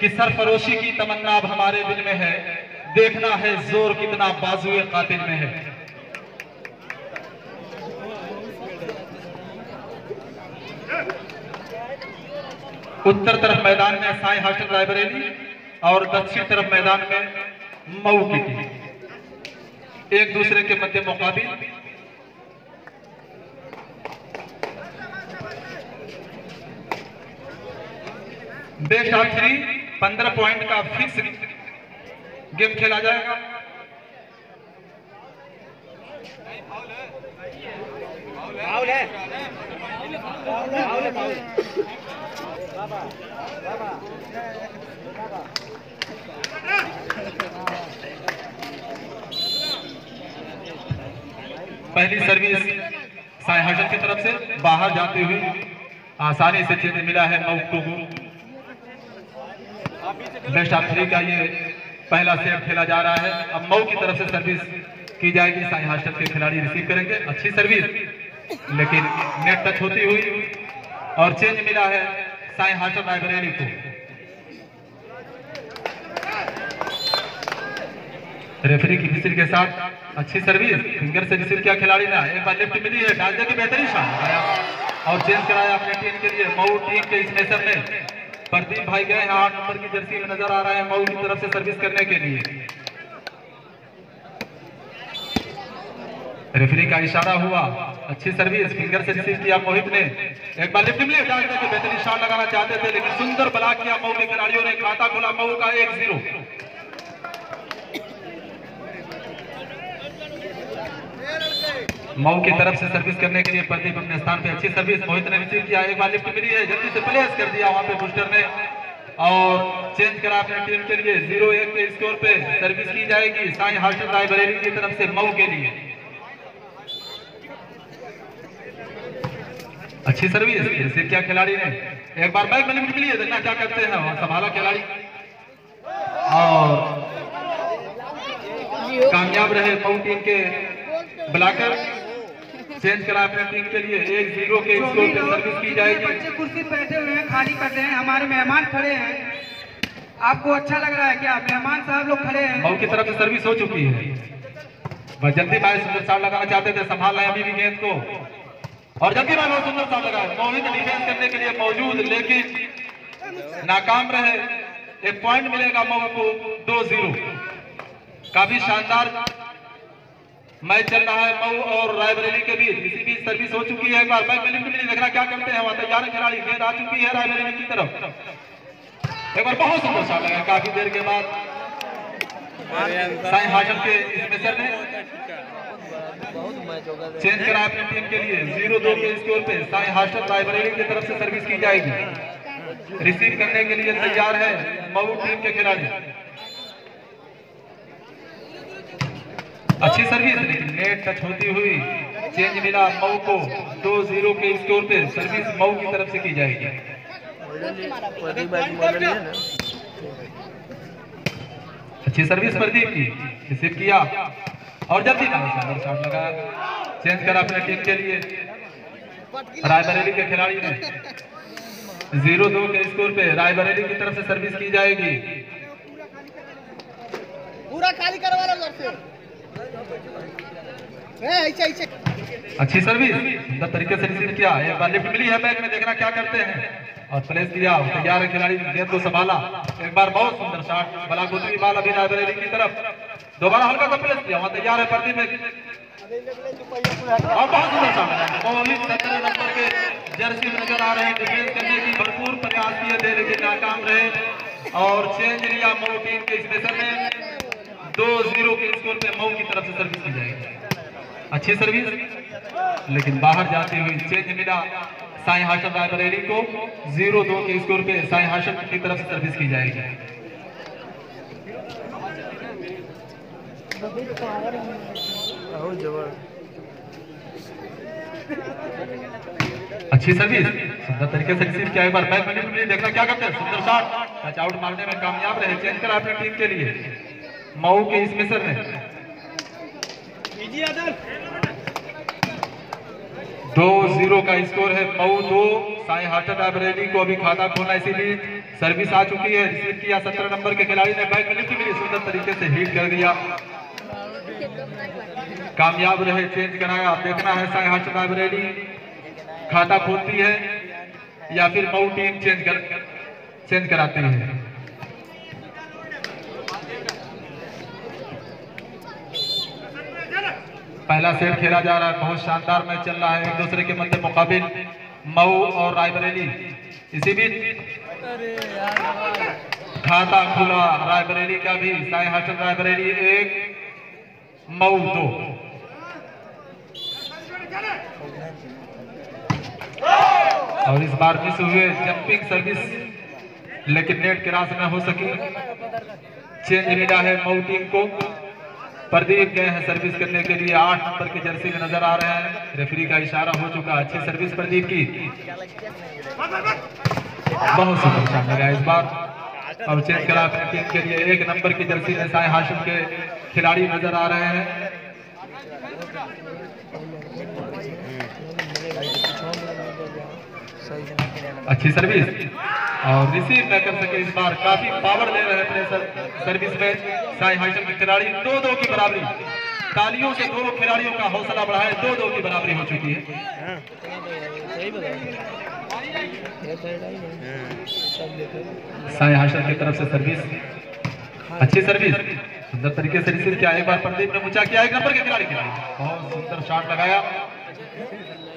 कि सरफरोशी की तमन्ना अब हमारे दिल में है, देखना है जोर कितना बाजुए कातिल में है। उत्तर तरफ मैदान में साई हॉस्टल रायबरेली और दक्षिण तरफ मैदान में मऊ की टीम एक दूसरे के मध्य मुकाबिल। बेस्ट ऑफ 3 15 पॉइंट का फिक्स गेम खेला जाएगा। पहली सर्विस साई हॉस्टल की तरफ से बाहर जाते हुए आसानी से चेंज मिला है मऊ को। बेस्ट ऑफ 3 का ये पहला सेट खेला जा रहा है। अब मऊ की तरफ से सर्विस की जाएगी, साई हॉस्टल के खिलाड़ी रिसीव करेंगे। अच्छी सर्विस लेकिन नेट टच होती हुई और चेंज मिला है साई हॉस्टल रायबरेली को। रेफरी की विसिल के साथ अच्छी सर्विस, फिंगर से रिसीव किया खिलाड़ी ने, एक बार लेफ्ट मिली है, डाल की बेहतरीन शॉट और चेंज कराया अपने टीम के लिए। मऊ टीम के इस मैच में प्रदीप भाई गए हैं 8 नंबर की जर्सी में नजर आ रहा है मऊ की तरफ से सर्विस करने के लिए। रेफरी का इशारा हुआ, अच्छी सर्विस, फिंगर से रिसीव किया मोहित ने, एक बार लिफ्ट में डाल के बेहतरीन शॉट लगाना चाहते थे लेकिन सुंदर ब्लॉक किया मऊ के खिलाड़ियों ने। खाता खोला मऊ का 1-0। मऊ की तरफ से सर्विस करने के लिए प्रदीप अपने स्थान पे, अच्छी सर्विस, मोहित ने रिसीव किया, एक बार लिफ्ट मिली है, जल्दी से प्लेस कर दिया वहां पे बूस्टर ने और चेंज करा अपने टीम के लिए। 0-1 के स्कोर पे सर्विस की जाएगी साई हॉस्टल रायबरेली की तरफ से मऊ के लिए। अच्छी सर्विस, रिसीव किया खिलाड़ी ने, एक बार बैक में लिफ्ट मिली है, देखना क्या करते हैं, वहां संभाला खिलाड़ी और कामयाब रहे मऊ टीम के ब्लॉकर। चेंज करा अपने टीम के लिए, 1-0 के स्कोर पे सर्विस की जाएगी। बच्चे कुर्सी पे बैठे हुए हैं, खाली कर रहे हैं, हमारे मेहमान खड़े हैं। आपको अच्छा लग रहा है क्या? मेहमान साहब लोग खड़े हैं। मऊ की तरफ से सर्विस हो चुकी है, बस जल्दी भाई सुंदर शॉट लगाना चाहते थे, संभाल रहे अभी भी गेंद को और जल्दी भाई बहुत सुंदर शॉट लगा। मोहित डिफेंस करने के लिए मौजूद लेकिन नाकाम रहे। एक पॉइंट मिलेगा मऊ को 2-0। काफी शानदार मैच चल रहा है मऊ और रायबरेली के बीच। इसी बीच सर्विस हो चुकी है, एक बार बैक में लिफ्ट मिली, देखना क्या करते हैं, वहां तैयार खिलाड़ी, गेंद आ चुकी है रायबरेली की तरफ। एक बार बहुत सुंदर शॉट लगा काफी देर के बाद साई हॉस्टल के इसमें सर ने चेंज करा अपनी टीम के लिए। 0-2 के स्कोर पे साई हॉस्टल रायबरेली की तरफ से सर्विस की जाएगी। रिसीव करने के लिए तैयार है मऊ टीम के खिलाड़ी। अच्छी सर्विस लेकिन नेट टच होती हुई चेंज मिला मऊ को। 2-0 के स्कोर पे सर्विस मऊ की तरफ से की जाएगी। अच्छी सर्विस प्रदीप की, रिसीव किया और जल्दी शॉट लगा, चेंज करा अपने टीम के लिए रायबरेली के खिलाड़ी ने। 0-2 के स्कोर पे रायबरेली की तरफ से सर्विस की जाएगी। पूरा खाली करवा लो घर से। अच्छी सर्विस, सुंदर तरीके से रिसीव किया, एक बार लिफ्ट मिली है बैक में, देखना क्या करते हैं और प्लेस किया, तैयार है खिलाड़ी, गेंद को संभाला, एक बार बहुत सुंदर शॉट, बला गुजरी बाल अभी रायबरेली की तरफ, दोबारा हल्का सा प्लेस किया, वहां तैयार है प्रदीप में और बहुत सुंदर शॉट। मोहित 17 नंबर के जर्सी में नजर आ रहे हैं, डिफेंस करने की भरपूर प्रयास किए थे लेकिन नाकाम रहे और चेंज लिया मऊ टीम के स्पेशल में। 2-0 के स्कोर पे मऊ की तरफ से सर्विस की जाएगी। अच्छी सर्विस लेकिन बाहर जाते हुए चेंज मिला साई हॉस्टल रायबरेली को। 0-2 के स्कोर पे साई हॉस्टल की तरफ से सर्विस की जाएगी। अच्छी सर्विस, सुंदर तरीके से रिसीव किया, एक बार बैक में देखना क्या करते हैं, सुंदर शॉट, टच आउट मारने में कामयाब रहे। चेंज करा अपनी टीम के लिए मऊ के इसमें सर ने। 2-0 का स्कोर है, मऊ 2 साई हॉस्टल रायबरेली को अभी खाता खोलना, इसीलिए सर्विस आ चुकी है, रिसीव किया 17 नंबर के खिलाड़ी ने, बैक में लिफ्ट मिली, सुंदर तरीके से हिट कर दिया, कामयाब रहे, चेंज कराया। देखना है साई हाशिम रायबरेली खाता खोलती है या फिर मऊ टीम चेंज कराती है। पहला सेट खेला जा रहा है, बहुत शानदार मैच चल रहा है, एक दूसरे के मध्य मुकाबिल मऊ और रायबरेली। इसी बीच खाता खुला रायबरेली का भी, साई हाशिम रायबरेली 1 मऊ 2। और इस बार मिस हुए जंपिंग सर्विस, लेकिन नेट क्रॉस न हो सकी, चेंज मिला है मऊ टीम को। प्रदीप गए हैं सर्विस करने के लिए, 8 नंबर की जर्सी में नजर आ रहे हैं, रेफरी का इशारा हो चुका। अच्छी सर्विस प्रदीप की, बहुत सुंदर शॉट लगा इस बार। और चेंज करा अपनी टीम के लिए, 1 नंबर की जर्सी में साई हाशिम के खिलाड़ी नजर आ रहे हैं। अच्छी सर्विस और रिसीव न कर सके इस बार, काफी पावर ले रहे हैं सर्विस में साई हाशिम के खिलाड़ी। 2-2 की बराबरी, तालियों से दोनों खिलाड़ियों का हौसला बढ़ा है, 2-2 की बराबरी हो चुकी है। साई हाशिम की तरफ से सर्विस, अच्छी सर्विस, सुंदर तरीके से रिसीव किया, एक बार प्रदीप ने ऊंचा किया, 1 नंबर के खिलाड़ी बहुत सुंदर शॉट लगाया।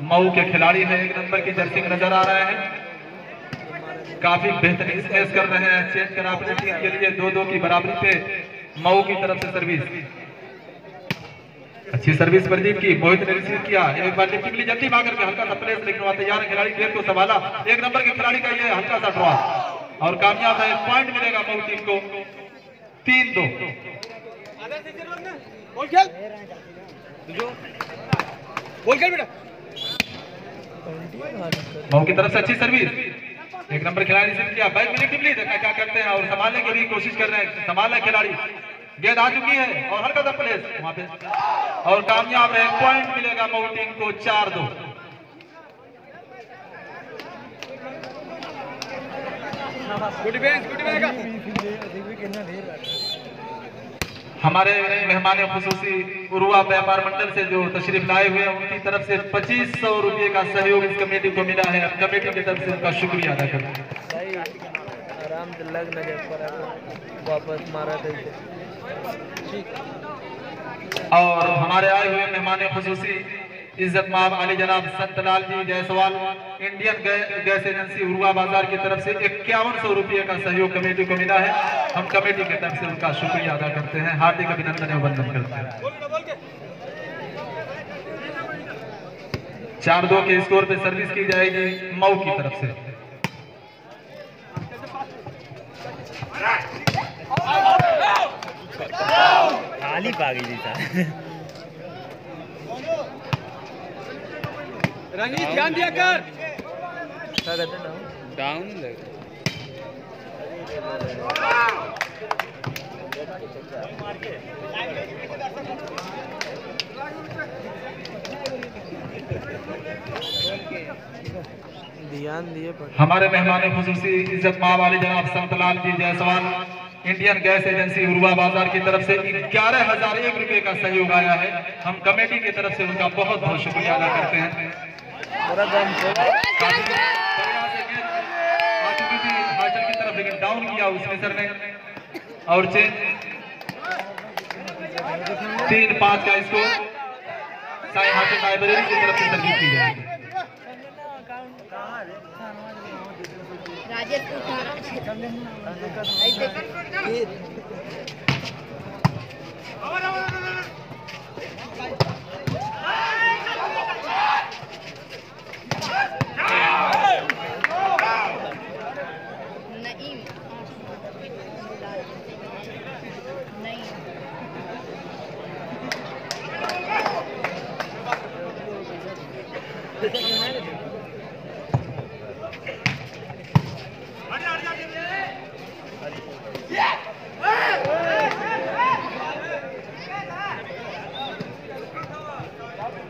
मऊ के खिलाड़ी है, 1 नंबर की जर्सी में नजर आ रहे हैं, काफी बेहतरीन स्मेश कर रहे हैं। चेंज करा अपनी टीम के लिए, 2-2 की बराबरी पे मऊ की तरफ से सर्विस, अच्छी सर्विस प्रदीप की, मोहित ने रिसीव किया, एक बार लिफ्ट मिली, जल्दी भाग करके हल्का सा प्लेस लिखवा तैयार है खिलाड़ी, गेंद को संभाला, 1 नंबर के खिलाड़ी का ये हल्का सा ड्रॉ और कामयाब है, पॉइंट मिलेगा मऊ टीम को 3-2। मऊ की तरफ से अच्छी सर्विस, 1 नंबर खिलाड़ी रिसीव किया, बैक में लिफ्ट मिली, देखा क्या करते हैं और संभालने की भी कोशिश कर रहे हैं, संभालना खिलाड़ी, गेंद आ चुकी है और हल्का सा प्लेस वहां पे और कामयाब है, पॉइंट मिलेगा मऊ टीम को 4-2। हमारे मेहमान खुसूसी उरुआ व्यापार मंडल से जो तशरीफ लाए हुए हैं, उनकी तरफ से 2500 रुपये का सहयोग इस कमेटी को मिला है, कमेटी की तरफ से उनका शुक्रिया अदा करते हैं। आराम से लग न वापस मारा और हमारे आए हुए मेहमान खुसूसी इज्जत माब अली जनाब संतलाल जी जायसवाल, इंडियन गैस एजेंसी उरुआ बाजार की तरफ से 5100 रुपये का सहयोग कमेटी को मिला है, हम कमेटी की तरफ से उनका शुक्रिया अदा करते हैं, हार्दिक अभिनंदन एवं वंदन करते हैं। 4-2 के स्कोर पे सर्विस की जाएगी मऊ की तरफ से। खाली पागी था रंगीत, ध्यान दिया कर। डाउन ध्यान दिए। हमारे मेहमान खुसूसी इज्जत माब वाले जनाब संतलाल जी जायसवाल, इंडियन गैस एजेंसी उरुआ बाजार की तरफ से 11,001 रुपये का सहयोग आया है, हम कमेटी की तरफ से उनका बहुत बहुत शुक्रिया अदा करते हैं। हाशिम की तरफ लेकिन डाउन किया उसने सर ने और चेंज 3-5 का स्कोर साई हाशिम रायबरेली की तरफ से सर्विस की जाएगी।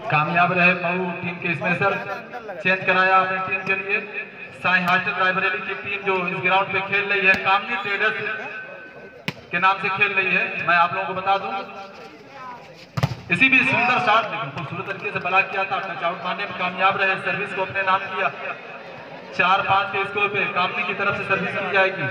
कामयाब रहे मऊ टीम के स्मेशर, चेंज कराया अपनी टीम के लिए साईं हॉस्टल रायबरेली की टीम जो इस ग्राउंड पे खेल रही है, कामनी ट्रेडर्स के नाम से खेल रही है। मैं आप लोगों को बता दूं, इसी भी सुंदर शॉट लेकिन खूबसूरत तरीके से ब्लॉक किया था, टच आउट मारने में कामयाब रहे, सर्विस को अपने नाम किया। 4-5 के स्कोर पे कामनी की तरफ से सर्विस की जाएगी।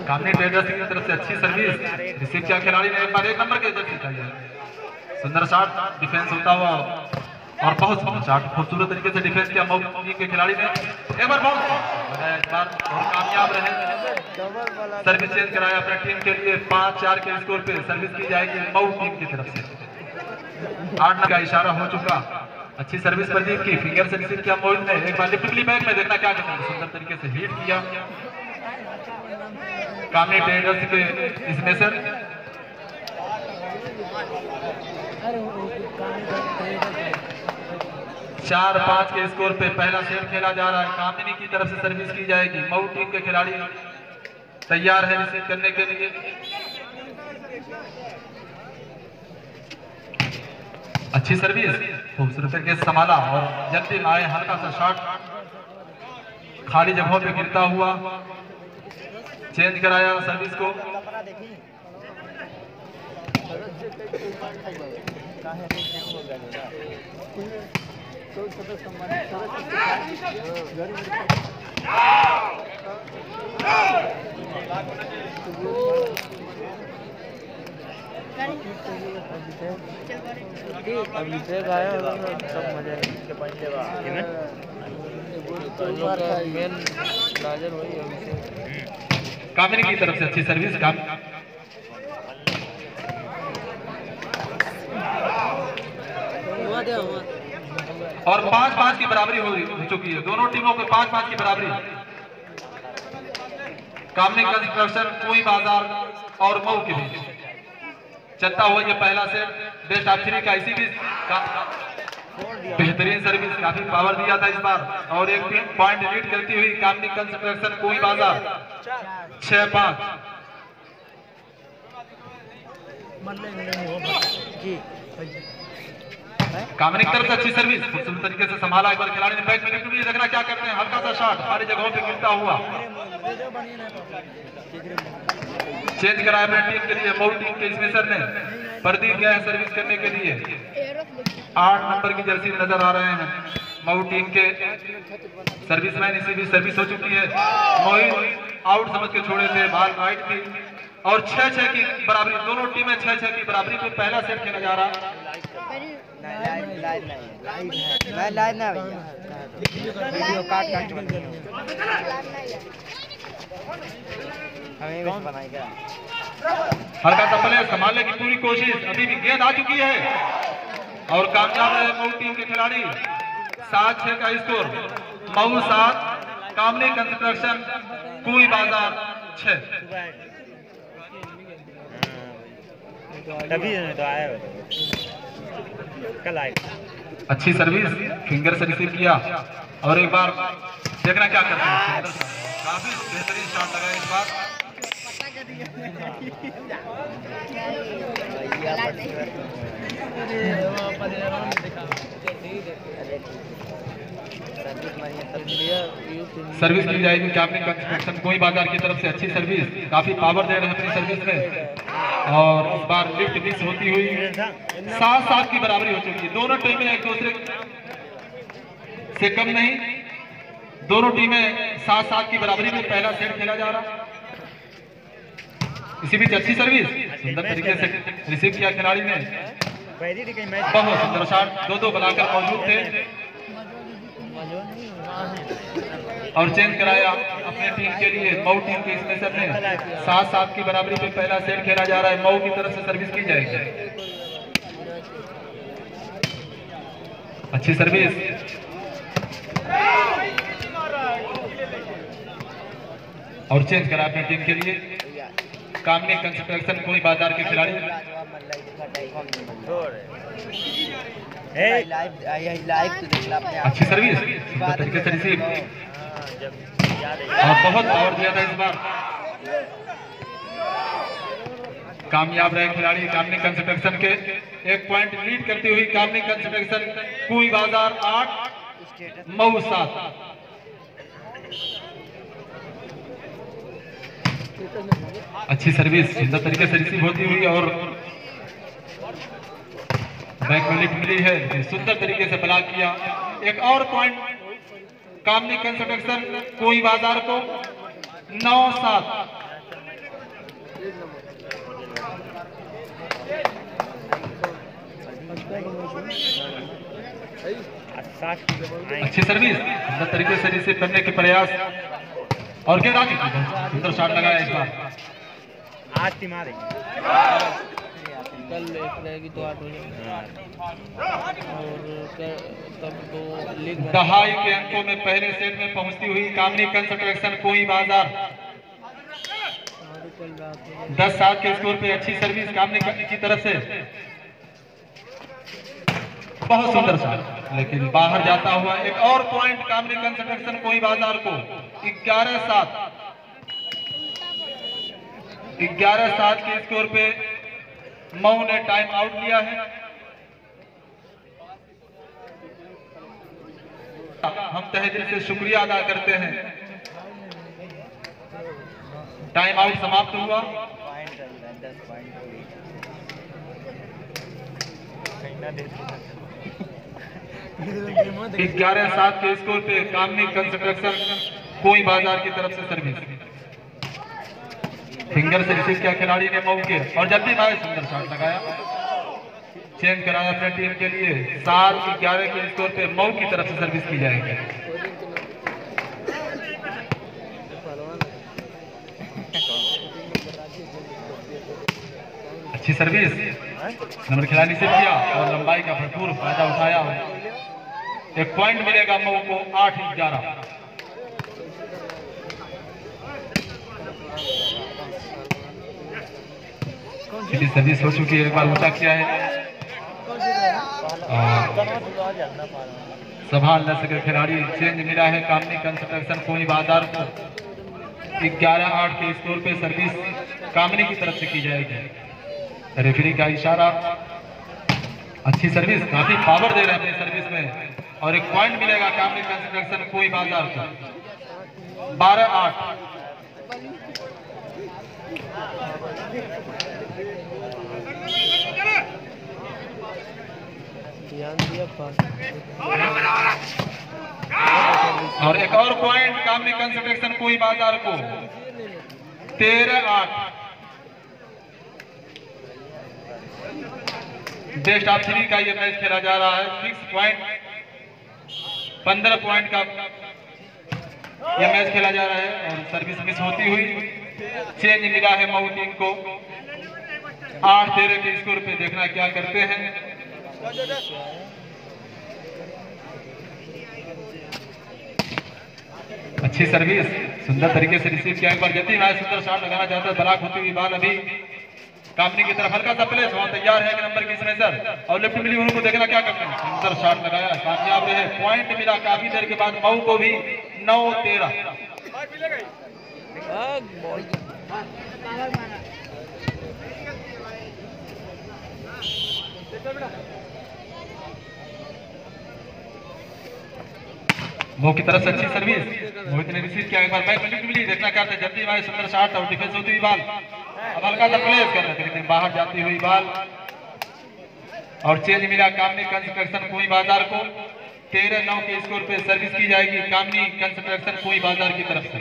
कामनी ट्रेडर्स की तरफ से अच्छी सर्विस रिसीव किया खिलाड़ी ने, एक बार 1 नंबर के जर्सी चाहिए। सुंदर शॉट डिफेंस होता हुआ और बहुत सुंदर शॉट खूबसूरत तरीके से डिफेंस किया मऊ के खिलाड़ी ने। एक बार बहुत इस बार और कामयाब रहे, सर्विस चेंज कराया अपने टीम के लिए। 5-4 के स्कोर पे सर्विस की जाएगी मऊ टीम की तरफ से। 8 का इशारा हो चुका, अच्छी सर्विस प्रदीप की, फिंगर से रिसीव किया मोहित ने। एक बार लिफ्टली बैक में देखना क्या करते हैं, सुंदर तरीके से हिट किया कामनी ट्रेडर्स के इसमें सर। 4-5 के स्कोर पे पहला सेट खेला जा रहा है। कामिनी की तरफ से सर्विस की जाएगी, मऊ टीम के खिलाड़ी तैयार है रिसीव करने के लिए। अच्छी सर्विस खूबसूरत तरीके से संभाला और जल्दी में आए, हल्का सा शॉट खाली जगहों पे गिरता हुआ चेंज कराया सर्विस को। अभिषेक आया सब मजा मेन नाजर वही अभिषेक। कामिनी की तरफ से अच्छी सर्विस और 5-5 की बराबरी हो चुकी है, दोनों टीमों के 5-5 की बराबरी। कामनी कंस्ट्रक्शन कोई बाजार और मऊ के बीच चलता हुआ ये पहला सेट बेस्ट ऑफ 3 का। इसी बीच बेहतरीन सर्विस, काफी पावर दिया था इस बार और एक टीम पॉइंट लीड करती हुई कामनी कंस्ट्रक्शन कोई बाजार 6-5। कामनी की तरफ से अच्छी सर्विस खूबसूरत तरीके से संभाला, एक बार खिलाड़ी ने बैक में लिफ्ट भी देखना क्या करते हैं, हल्का सा शॉट सारी जगहों पे गिरता हुआ चेंज कराया अपनी टीम के लिए। मऊ टीम के स्पेशल ने प्रदीप गए सर्विस करने के लिए, 8 नंबर की जर्सी नजर आ रहे हैं मऊ टीम के सर्विसमैन। इसी भी सर्विस हो चुकी है, मोहित आउट समझ के छोड़े थे, बाल राइट की और 6-6 की बराबरी, दोनों टीमें 6-6 की बराबरी पे पहला सेट खेला जा रहा। हल्का सा प्ले संभालने की पूरी कोशिश, अभी भी गेंद आ चुकी है और कामयाब है मऊ टीम के खिलाड़ी। 7-6 का स्कोर, मऊ 7 कामनी कंस्ट्रक्शन कोई बाजार 6। तभी तो आया कल आए। अच्छी सर्विस फिंगर से रिसीव किया और एक बार देखना क्या करते हैं, काफी बेहतरीन शॉट लगा इस बार। सर्विस की जाएगी कामनी कंस्ट्रक्शन कोई बाजार की तरफ से। अच्छी सर्विस, काफी पावर दे रहे हैं अपनी सर्विस में और इस बार लिफ्ट मिस होती हुई 7-7 की बराबरी हो चुकी है। दोनों टीमें एक दूसरे से कम नहीं, दोनों टीमें 7-7 की बराबरी में पहला सेट खेला जा रहा। इसी बीच अच्छी सर्विस सुंदर तरीके से रिसीव किया खिलाड़ी ने, बहुत सुंदर शॉट, 2-2 बनाकर मौजूद थे और चेंज कराया अपने टीम के लिए। मऊ टीम के स्पेशल ने 7-7 की बराबरी पे पहला सेट खेला जा रहा है, मऊ की तरफ से सर्विस की जाएगी। अच्छी सर्विस और चेंज करा अपनी टीम के लिए। कामनी कंस्ट्रक्शन कोई बाजार के खिलाड़ी अच्छी सर्विस तरीके से रिसीव और बहुत पावर दिया था इस बार। कामयाब रहे खिलाड़ी कामनी कंस्ट्रक्शन के। 1 पॉइंट लीड करती हुई कामनी कंस्ट्रक्शन, कुई बाजार 8 मऊ 7। अच्छी सर्विस सुंदर तरीके से रिसीव होती हुई और बैक में लिफ्ट मिली है, सुंदर तरीके से ब्लॉक किया। एक और पॉइंट कामनी कंस्ट्रक्शन, कोई बाजार को 9-7। अच्छी सर्विस सुंदर तरीके से रिसीव करने के प्रयास और क्या राजू सुंदर शॉट लगाया इस बार। आज तिमारी कल एक रहेगी तो 8 हो जाएगा और तब तो लीग दहाई के अंकों में पहले सेट में पहुंचती हुई कामनी कंस्ट्रक्शन, कोई बाजार 10-7 के स्कोर पे। अच्छी सर्विस कामनी की तरफ से, बहुत सुंदर शॉट लेकिन बाहर जाता हुआ। एक और पॉइंट कामनी कंस्ट्रक्शन, कोई बाजार को 11-7। 11-7 के स्कोर पे मऊ ने टाइम आउट लिया है। हम तहे दिल से शुक्रिया अदा करते हैं। टाइम आउट समाप्त हुआ। 11-7 के स्कोर पे कामनी कंस्ट्रक्शन, कोई बाजार की तरफ से सर्विस। फिंगर से रिसीव किया खिलाड़ी ने मऊ के और जल्दी भाई सुंदर शॉट लगाया। चेंज कराया अपने टीम के लिए। 7-11 के स्कोर पे मऊ की तरफ से सर्विस की जाएगी। अच्छी सर्विस नंबर खिलाड़ी से किया और लंबाई का भरपूर फायदा उठाया। 1 पॉइंट मिलेगा मऊ को 8-11। सर्विस हो चुकी है, एक बार ऊंचा किया है। संभाल न सके खिलाड़ी। चेंज मिला है कामनी कंस्ट्रक्शन, कोई बाजार को 11-8 के स्कोर पे सर्विस कामनी की तरफ से की जाएगी। रेफरी का इशारा। अच्छी सर्विस, काफी पावर दे रहे हैं अपनी सर्विस में और 1 पॉइंट मिलेगा कामनी कंस्ट्रक्शन, कोई बाजार को 12-8। और एक और पॉइंट कामनी कंस्ट्रक्शन, कोई बाजार को 13-8। बेस्ट ऑफ 3 का ये मैच खेला जा रहा है। 6 पॉइंट 15 पॉइंट का ये मैच खेला जा रहा है और सर्विस मिस होती हुई। चेंज मिला है मऊ टीम को। 8-13 के स्कोर पे देखना क्या करते हैं। अच्छी सर्विस सुंदर तरीके से रिसीव किया। एक बार जल्दी मैच सुंदर शॉट लगाना चाहता है। ब्लॉक होती हुई बाल अभी कामनी की तरफ हल्का सा प्लेस वहां तैयार है नंबर 20 में सर और लिफ्ट मिली उनको देखना क्या करते हैं। सुंदर शॉट लगाया, कामयाब रहे। पॉइंट मिला काफी देर के बाद मऊ को भी 9-13। मऊ की तरफ से अच्छी सर्विस मोहित ने रिसीव किया। एक बार बैक लिफ्ट मिली, देखना क्या था। जल्दी हमारे सुंदर शॉट और डिफेंस होती हुई बाल अब हल्का सा प्लेस कर रहे थे लेकिन बाहर जाती हुई बाल और चेंज मिला कामनी कंस्ट्रक्शन, कोई बाजार को 13-9 के स्कोर पे सर्विस की जाएगी कामनी कंस्ट्रक्शन, कोई बाजार की तरफ से।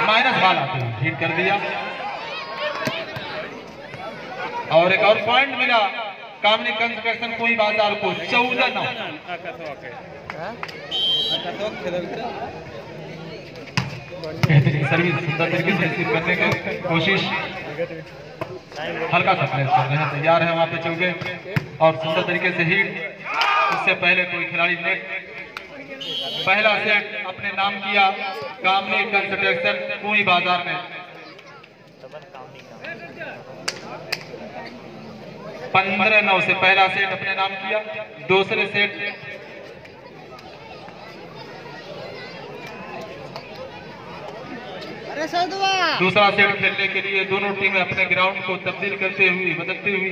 माइनस बाल आते हुए हिट कर दिया और एक और पॉइंट मिला कामनी कंस्ट्रक्शन, कोई बाजार को 14-9। बेहतरीन सर्विस सुंदर तरीके से रिसीव करने की कोशिश। हल्का सा प्लेस कर रहे हैं, तैयार है वहां पे चौके और सुंदर तरीके से हिट। इससे पहले कोई खिलाड़ी ने पहला सेट अपने नाम किया कामनी कंस्ट्रक्शन, कोई बाजार में 15-9 से पहला सेट अपने नाम किया। दूसरे सेट अरे सर दुआ दूसरा सेट खेलने के लिए दोनों टीमें अपने ग्राउंड को तब्दील करते हुए बदलते हुए